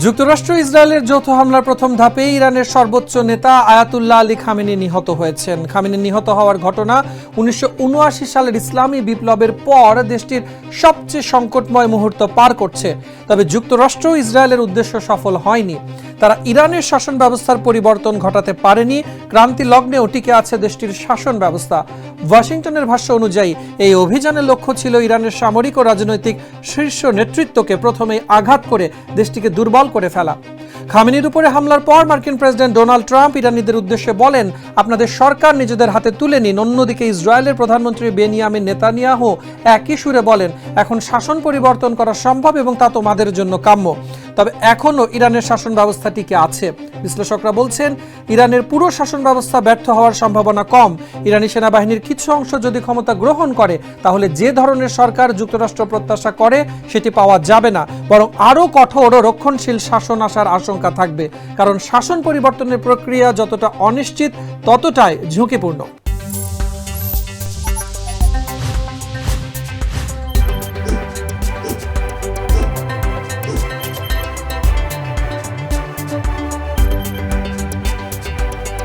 যুক্তরাষ্ট্র ইসরায়েলের যৌথ হামলার প্রথম ধাপে ইরানের সর্বোচ্চ নেতা আয়াতুল্লাহ আলী খামেনি নিহত হয়েছেন। খামেনি নিহত হওয়ার ঘটনা 1979 সালের ইসলামী বিপ্লবের পর দেশটির সবচেয়ে সংকটময় মুহূর্ত পার করছে। তবে যুক্তরাষ্ট্র ইসরায়েলের উদ্দেশ্য সফল হয়নি। তারা ইরানের শাসন ব্যবস্থার পরিবর্তন ঘটাতে পারেনি। ক্রান্তি লগ্নেও টিকে আছে দেশটির শাসন ব্যবস্থা। ওয়াশিংটনের ভাষ্য অনুযায়ী এই অভিযানের লক্ষ্য ছিল ইরানের সামরিক ও রাজনৈতিক শীর্ষ নেতৃত্বকে প্রথমেই আঘাত করে দেশটিকে দুর্বল করে ফেলা। খামেনির উপরে হামলার পর মার্কিন প্রেসিডেন্ট ডোনাল্ড ট্রাম্প ইরানিদের উদ্দেশ্যে বলেন, আপনাদের সরকার নিজেদের হাতে তুলে নিন। অন্যদিকে ইসরায়েলের প্রধানমন্ত্রী বেনিয়ামিন নেতানিয়াহু একই সুরে বলেন, এখন শাসন পরিবর্তন করা সম্ভব এবং তা তোমাদের জন্য কাম্য। তবে এখনও ইরানের শাসন ব্যবস্থা টিকে আছে। বিশ্লেষকরা বলছেন, ইরানের পুরো শাসন ব্যবস্থা ব্যর্থ হওয়ার সম্ভাবনা কম। ইরানি সেনাবাহিনীর কিছু অংশ যদি ক্ষমতা গ্রহণ করে, তাহলে যে ধরনের সরকার যুক্তরাষ্ট্র প্রত্যাশা করে সেটি পাওয়া যাবে না, বরং আরও কঠোর ও রক্ষণশীল শাসন আসার আশঙ্কা থাকবে। কারণ শাসন পরিবর্তনের প্রক্রিয়া যতটা অনিশ্চিত, ততটাই ঝুঁকিপূর্ণ।